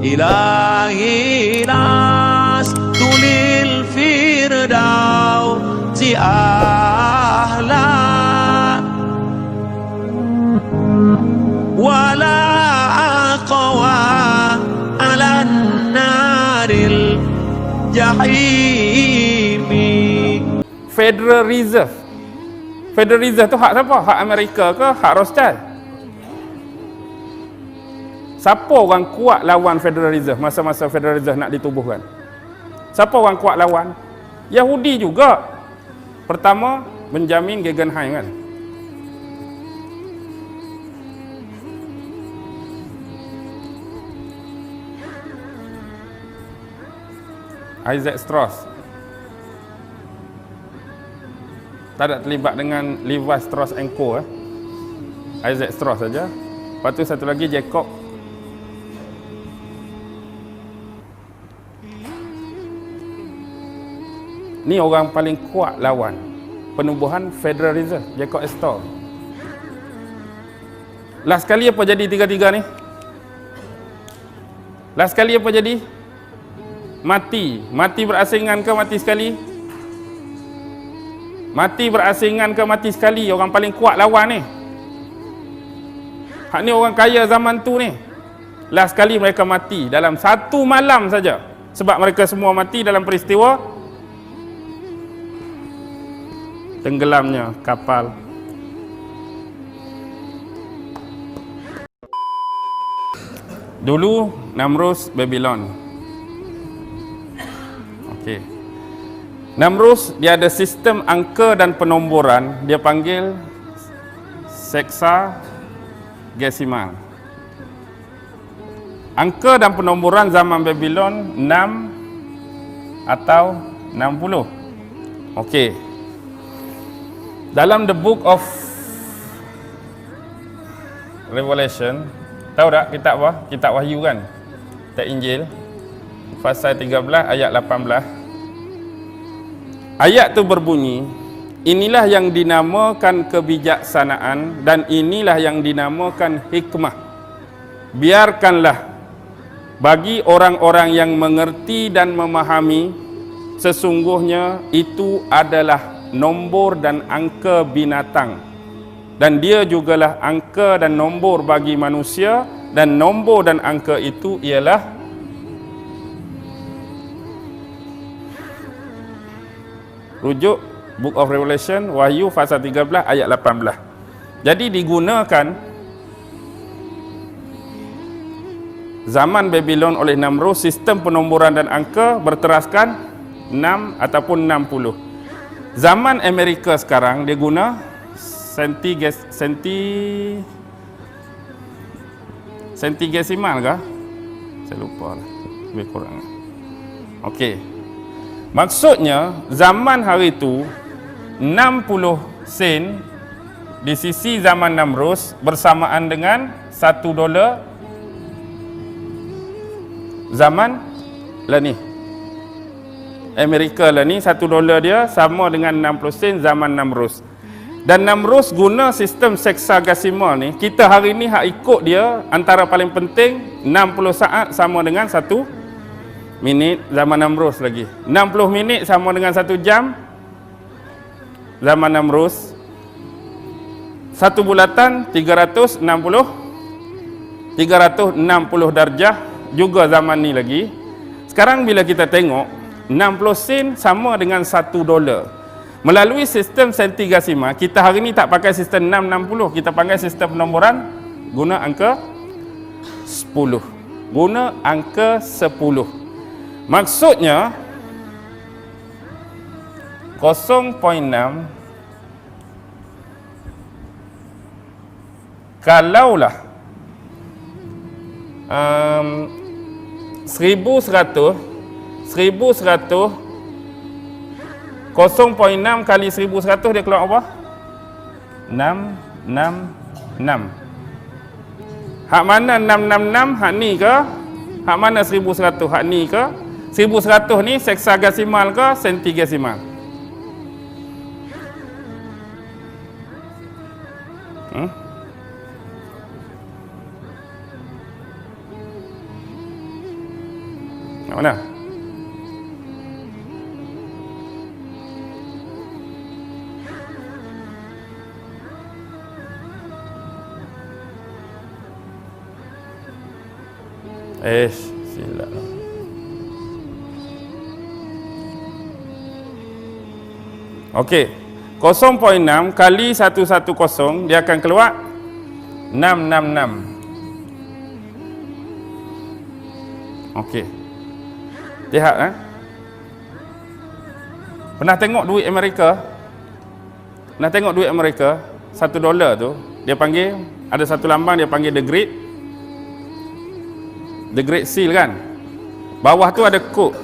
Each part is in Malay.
إلهي لست للفردوس أهلا ولا أقوى على النار الجحيم. Federal Reserve. Federal Reserve tu hak siapa? Hak Amerika ke hak Rothschild? Siapa orang kuat lawan Federal Reserve masa-masa Federal Reserve nak ditubuhkan? Siapa orang kuat lawan? Yahudi juga. Pertama, Benjamin Guggenheim kan. Isaac Strauss. Tak ada terlibat dengan Levi Strauss & Co. Isaac Strauss saja. Lepas tu satu lagi Jacob. Ni orang paling kuat lawan penubuhan Federal Reserve, Jacob Astor. Last kali apa jadi tiga-tiga ni? Last kali apa jadi? Mati. Mati berasingan ke mati sekali? Mati berasingan ke mati sekali? Orang paling kuat lawan ni. Hak ni orang kaya zaman tu ni. Last kali mereka mati dalam satu malam saja. Sebab mereka semua mati dalam peristiwa tenggelamnya kapal. Dulu Namrus Babylon. Okey. Namrus dia ada sistem angka dan penomboran, dia panggil sexagesimal. Angka dan penomboran zaman Babylon 6 atau 60. Okey. Dalam the book of Revelation, tahu tak kitab apa? Kitab Wahyu kan? Kitab Injil. Pasal 13 ayat 18. Ayat tu berbunyi, inilah yang dinamakan kebijaksanaan dan inilah yang dinamakan hikmah. Biarkanlah bagi orang-orang yang mengerti dan memahami, sesungguhnya itu adalah nombor dan angka binatang, dan dia jugalah angka dan nombor bagi manusia, dan nombor dan angka itu ialah rujuk Book of Revelation, Wahyu pasal 13 ayat 18. Jadi digunakan zaman Babylon oleh Namrus, sistem penomboran dan angka berteraskan 6 ataupun 60. Zaman Amerika sekarang dia guna sentigesimal kah? Saya lupa lah. Lebih kurang. Okey. Maksudnya zaman hari itu 60 sen di sisi zaman Namrus bersamaan dengan $1 zaman lah ni. Amerika lah ni, $1 dia sama dengan 60 sen zaman Namrus. Dan Namrus guna sistem sexagesimal ni. Kita hari ni hak ikut dia, antara paling penting 60 saat sama dengan 1 minit zaman Namrus lagi. 60 minit sama dengan 1 jam zaman Namrus. 1 bulatan 360 darjah juga zaman ni lagi. Sekarang bila kita tengok 60 sen sama dengan $1. Melalui sistem sentigesimal, kita hari ni tak pakai sistem 660, kita pakai sistem penomboran guna angka 10. Guna angka 10. Maksudnya 0.6 kalaulah 1100 0.6 kali 1100 dia keluar apa? 666. Hak mana 666? Hak ni ke? Hak mana 1100? Hak ni ke? 1100 ni sexagesimal ke sentigesimal? Nak mana? Sila. Okey. 0.6 kali 110 dia akan keluar 666. Okey. Lihat Pernah tengok duit Amerika? Pernah tengok duit Amerika? $1 tu, dia panggil, ada satu lambang dia panggil The Great Seal kan? Bawah tu ada kod.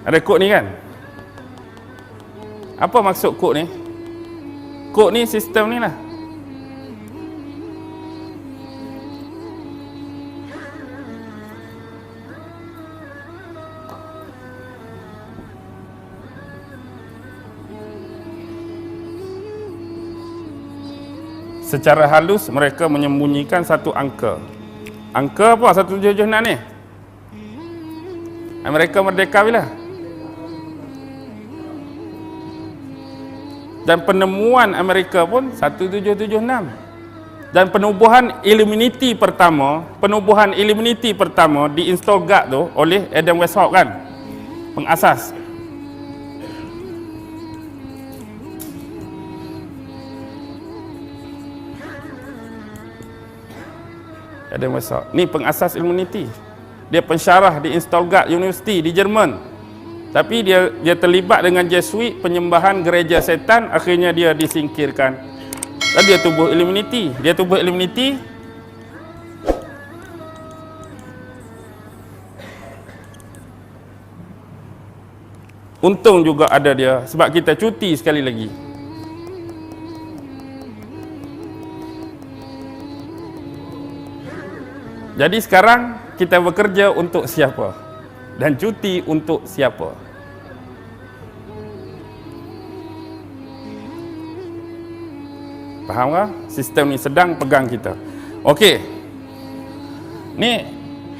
Ada kod ni kan? Apa maksud kod ni? Kod ni sistem ni lah. Secara halus mereka menyembunyikan satu angka. Angka apa 1776 ni? Amerika merdeka bila? Dan penemuan Amerika pun 1776. Dan penubuhan Illuminati pertama di-install guard tu oleh Adam Weishaupt kan? Pengasas. Adam Weishaupt. Ni pengasas Illuminati. Dia pensyarah di Stuttgart University di Jerman. Tapi dia terlibat dengan Jesuit, penyembahan gereja setan, akhirnya dia disingkirkan. Dan dia tubuh Illuminati. Untung juga ada dia sebab kita cuti sekali lagi. Jadi sekarang kita bekerja untuk siapa? Dan cuti untuk siapa? Faham tak? Sistem ni sedang pegang kita. Okey. Ni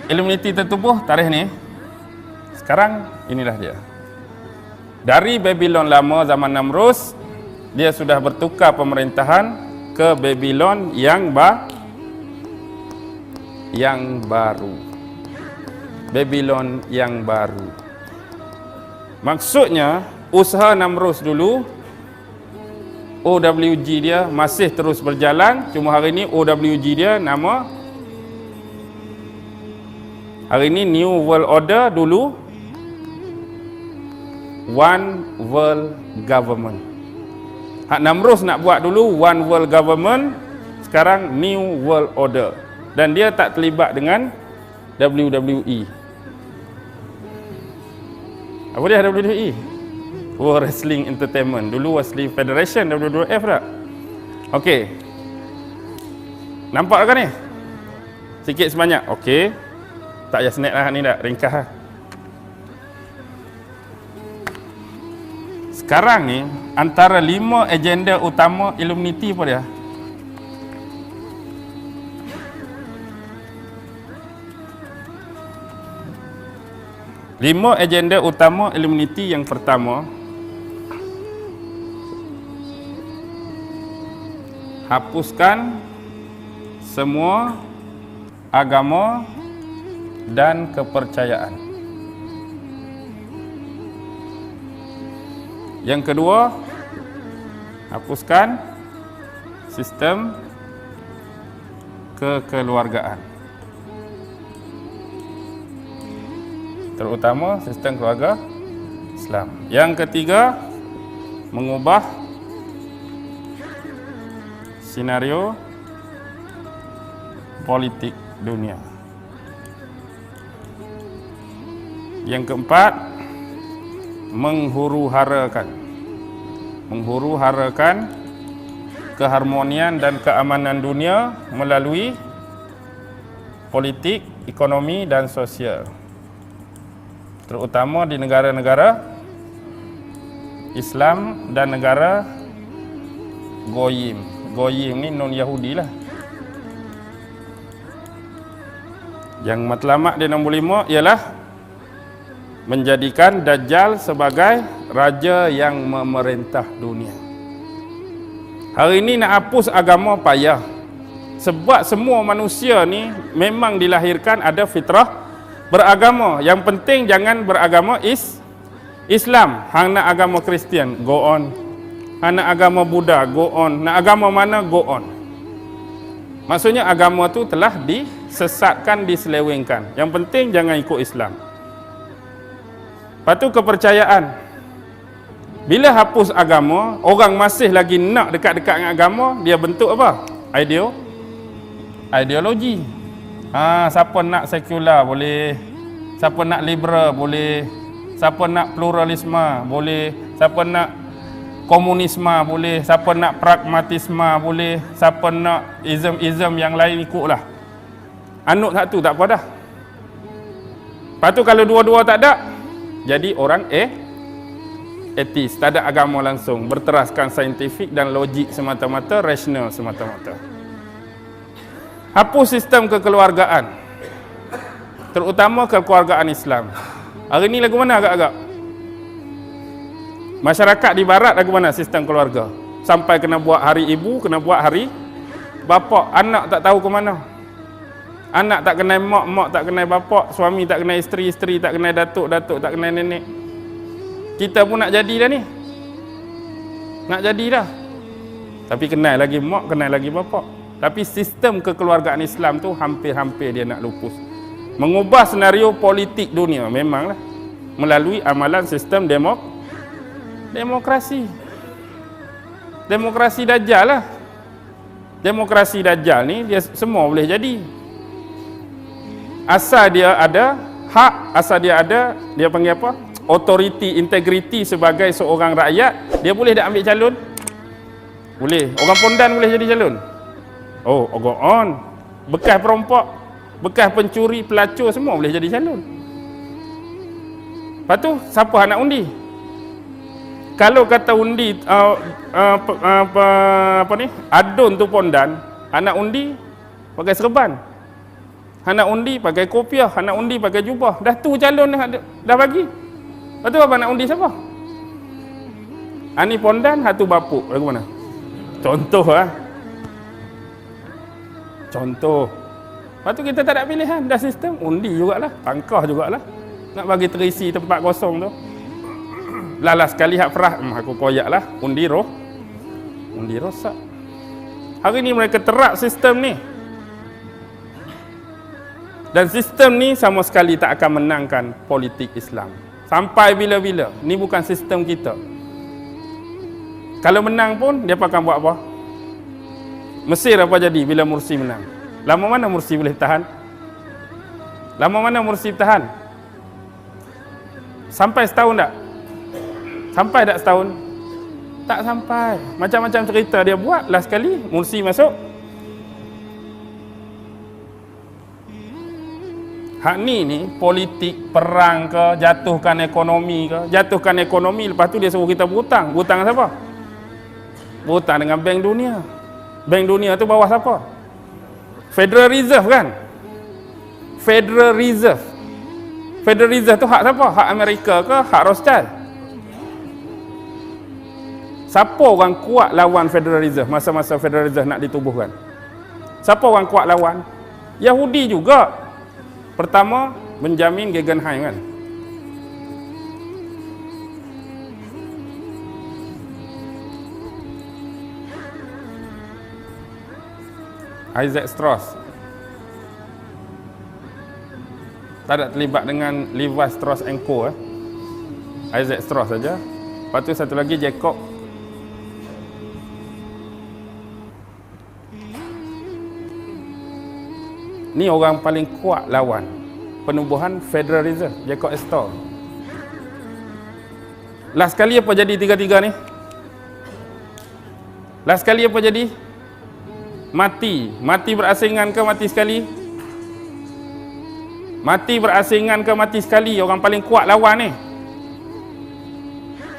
Illuminati tertubuh tarikh ni. Sekarang inilah dia. Dari Babylon lama zaman Namrus, dia sudah bertukar pemerintahan ke Babylon yang baru. Babylon yang baru. Maksudnya usaha Namrus dulu, OWG dia masih terus berjalan, cuma hari ini OWG dia nama, hari ini New World Order, dulu One World Government. Hak Namrus nak buat dulu One World Government, sekarang New World Order. Dan dia tak terlibat dengan WWE. Apa dia WWE? World Wrestling Entertainment. Dulu Wrestling Federation, WWF tak? Okey. Nampak kan ni? Sikit sebanyak. Okey. Tak payah snack lah ni dah, ringkas lah. Sekarang ni, antara 5 agenda utama Illuminati apa dia? Lima agenda utama Illuminati. Yang pertama, hapuskan semua agama dan kepercayaan. Yang kedua, hapuskan sistem kekeluargaan, terutama sistem keluarga Islam. Yang ketiga, mengubah senario politik dunia. Yang keempat, menghuru-harakan keharmonian dan keamanan dunia melalui politik, ekonomi dan sosial, terutama di negara-negara Islam dan negara Goyim. Goyim ni non-Yahudi lah. Yang matlamat dia nombor 5 ialah menjadikan Dajjal sebagai raja yang memerintah dunia. Hari ini nak hapus agama payah. Sebab semua manusia ni memang dilahirkan ada fitrah beragama. Yang penting jangan beragama Islam. Hang nak agama Kristian, go on. Hang nak agama Buddha, go on. Nak agama mana, go on. Maksudnya agama tu telah disesatkan, diselewengkan. Yang penting jangan ikut Islam. Lepas tu kepercayaan. Bila hapus agama, orang masih lagi nak dekat-dekat dengan agama, dia bentuk apa? Ideologi. Siapa nak sekular boleh, siapa nak liberal boleh, siapa nak pluralisme boleh, siapa nak komunisme boleh, siapa nak pragmatisme boleh, siapa nak ism yang lain ikutlah. Anut satu tak apa dah. Lepas tu kalau dua-dua tak ada, jadi orang etis, tak ada agama langsung, berteraskan saintifik dan logik semata-mata, rasional semata-mata. Hapus sistem kekeluargaan, terutama kekeluargaan Islam. Hari ni lagu mana agak-agak? Masyarakat di barat lagu mana sistem keluarga? Sampai kena buat hari ibu, kena buat hari bapa. Anak tak tahu ke mana. Anak tak kenal mak, mak tak kenal bapa, suami tak kenal isteri, isteri tak kenal datuk, datuk tak kenal nenek. Kita pun nak jadi dah ni. Nak jadi dah. Tapi kenal lagi mak, kenal lagi bapa. Tapi sistem kekeluargaan Islam tu hampir-hampir dia nak lupus. Mengubah senario politik dunia memanglah melalui amalan sistem demokrasi. Demokrasi Dajjal lah. Demokrasi Dajjal ni dia semua boleh jadi. Asal dia ada hak, asal dia ada, dia panggil apa? Authority, integriti sebagai seorang rakyat, dia boleh dah ambil calon? Boleh. Orang pondan boleh jadi calon? Oh, go on. Bekas perompak, bekas pencuri, pelacur semua boleh jadi calon. Lepas tu, siapa nak undi? Kalau kata undi adun tu pondan, anak undi pakai serban, anak undi pakai kopiah, anak undi pakai jubah, dah tu calon dah bagi. Lepas tu apa nak undi siapa? Ani pondan, hatu bapuk lagu mana? Contoh lah. Contoh. Lepas tu kita tak ada pilihan, dah sistem undi jugalah, pangkah jugalah. Nak bagi terisi tempat kosong tu. Lala sekali hak perah, aku koyak lah, undi rosak. Hari ni mereka terap sistem ni. Dan sistem ni sama sekali tak akan menangkan politik Islam. Sampai bila-bila. Ni bukan sistem kita. Kalau menang pun, dia akan buat apa? Mesir apa jadi bila Mursi menang? Lama mana Mursi boleh tahan? Lama mana Mursi tahan? Sampai setahun tak? Sampai tak setahun? Tak sampai. Macam-macam cerita dia buat. Last kali Mursi masuk. Hak ni politik, perang ke, jatuhkan ekonomi ke, jatuhkan ekonomi, lepas tu dia suruh kita berhutang. Berhutang dengan siapa? Berhutang dengan Bank Dunia. Bank Dunia tu bawah siapa? Federal Reserve kan? Federal Reserve. Federal Reserve tu hak siapa? Hak Amerika ke? Hak Rothschild? Siapa orang kuat lawan Federal Reserve masa-masa Federal Reserve nak ditubuhkan? Siapa orang kuat lawan? Yahudi juga. Pertama, Benjamin Guggenheim kan? Isaac Strauss. Tak ada terlibat dengan Levi Strauss & Co. Isaac Strauss saja. Lepas tu satu lagi Jacob. Ni orang paling kuat lawan penubuhan Federal Reserve, Jacob Astor. Last kali apa jadi tiga-tiga ni? Last kali apa jadi? Mati. Mati berasingan ke mati sekali? Mati berasingan ke mati sekali? Orang paling kuat lawan ni.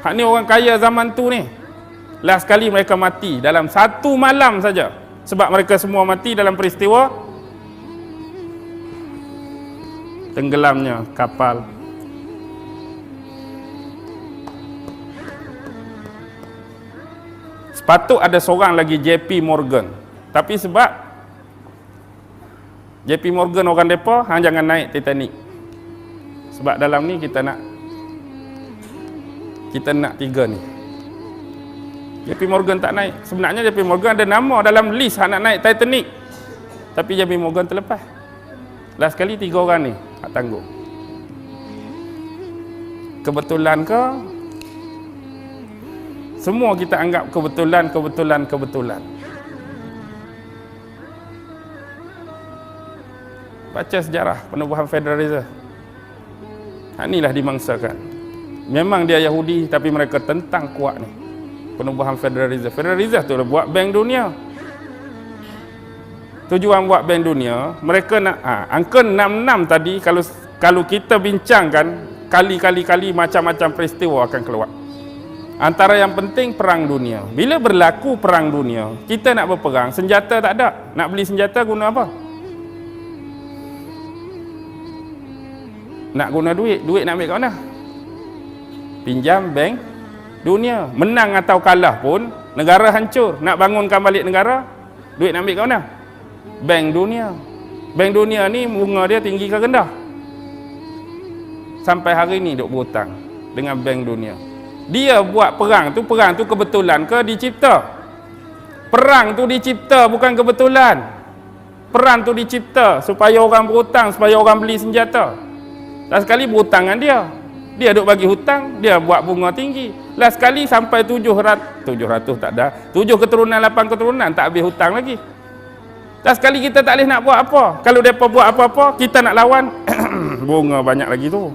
Hak ni orang kaya zaman tu ni. Last kali mereka mati dalam satu malam saja. Sebab mereka semua mati dalam peristiwa tenggelamnya kapal. Sepatut ada seorang lagi JP Morgan. Tapi sebab JP Morgan orang depa, hang jangan naik Titanic. Sebab dalam ni kita nak tiga ni. JP Morgan tak naik. Sebenarnya JP Morgan ada nama dalam list hang nak naik Titanic. Tapi JP Morgan terlepas. Last kali 3 orang ni hak tanggung. Kebetulan ke? Semua kita anggap kebetulan. Baca sejarah penubuhan Federal Reserve. Inilah dimangsakan. Memang dia Yahudi tapi mereka tentang kuat ni. Penubuhan Federal Reserve. Federal Reserve tu lah buat bank dunia. Tujuan buat bank dunia, mereka nak angka 66 tadi kalau kita bincangkan kali macam-macam peristiwa akan keluar. Antara yang penting perang dunia. Bila berlaku perang dunia, kita nak berperang, senjata tak ada. Nak beli senjata guna apa? Nak guna duit. Duit nak ambil kat mana? Pinjam bank dunia. Menang atau kalah pun, negara hancur. Nak bangunkan balik negara, duit nak ambil kat mana? Bank dunia. Bank dunia ni bunga dia tinggi ke rendah? Sampai hari ni duk berhutang dengan bank dunia. Dia buat perang tu kebetulan ke dicipta? Perang tu dicipta bukan kebetulan. Perang tu dicipta supaya orang berhutang, supaya orang beli senjata. Last sekali berhutang dengan dia. Dia duk bagi hutang, dia buat bunga tinggi. Last sekali sampai 700 tak ada. 7 keturunan, 8 keturunan tak habis hutang lagi. Last sekali kita tak boleh nak buat apa. Kalau mereka buat apa-apa, kita nak lawan. Bunga banyak lagi tu.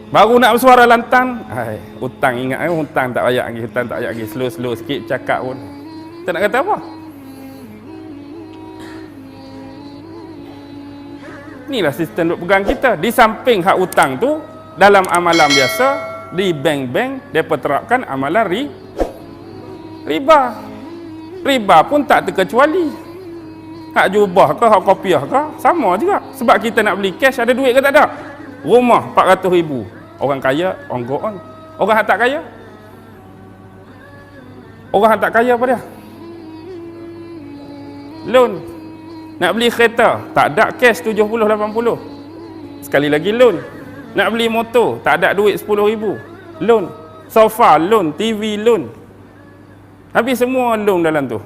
Baru nak bersuara lantang, hutang ingat hutang tak payah lagi, slow sikit cakap pun. Kita nak kata apa? Inilah sistem duk pegang kita. Di samping hak hutang tu, dalam amalan biasa, di bank-bank, mereka terapkan amalan riba. Riba pun tak terkecuali. Hak jubah ke, hak kopiah ke, sama juga. Sebab kita nak beli cash, ada duit ke tak ada? Rumah 400,000. Orang kaya, on go on. Orang yang tak kaya? Orang yang tak kaya apa dia? Loan. Nak beli kereta, tak ada cash 70-80. Sekali lagi loan. Nak beli motor, tak ada duit 10,000. Loan. Sofa, loan. TV, loan. Habis semua loan dalam tu.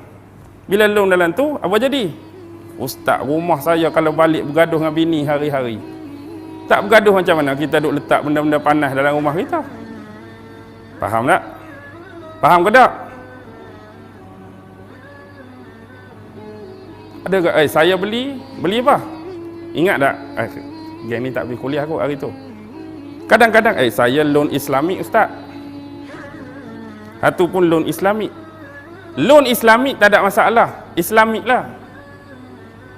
Bila loan dalam tu, apa jadi? Ustaz, rumah saya kalau balik bergaduh dengan bini hari-hari. Tak bergaduh macam mana kita duk letak benda-benda panas dalam rumah kita? Faham tak? Faham ke tak? Ada ke? Saya beli apa? Ingat tak? Geng ni tak pergi kuliah aku hari tu. Kadang-kadang, saya loan Islamik Ustaz. Satu pun loan Islamik. Loan Islamik tak ada masalah. Islamik lah.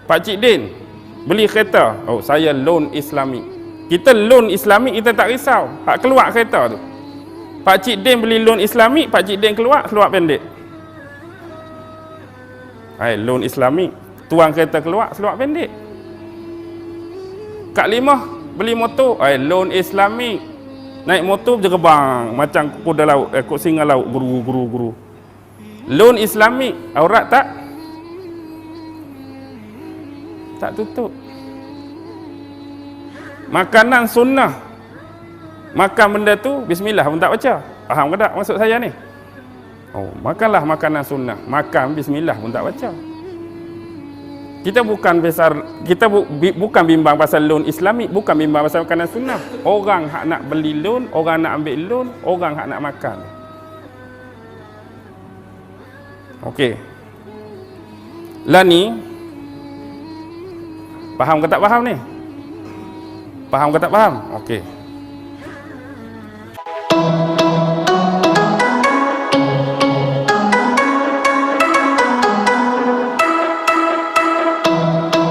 Pakcik Din beli kereta. Saya loan Islamik. Kita loan Islamik, kita tak risau. Hak keluar kereta tu. Pakcik Din beli loan Islamik, Pakcik Din keluar pendek. Loan Islamik. Tuang kereta keluar pendek. Kak Limah beli motor. Loan Islamik. Naik motor berjerebang macam kuda laut, kok singa laut, guru. Loan Islamik. Aurat tak tutup. Makanan sunnah. Makan benda tu bismillah pun tak baca. Faham ke tak maksud saya ni? Makanlah makanan sunnah. Makan bismillah pun tak baca. Kita bukan bimbang pasal loan Islamik, bukan bimbang pasal makanan sunnah. Orang hak nak beli loan, orang nak ambil loan, orang hak nak makan. Okey. Lah ni faham ke tak faham ni? Faham ke tak faham? Okey.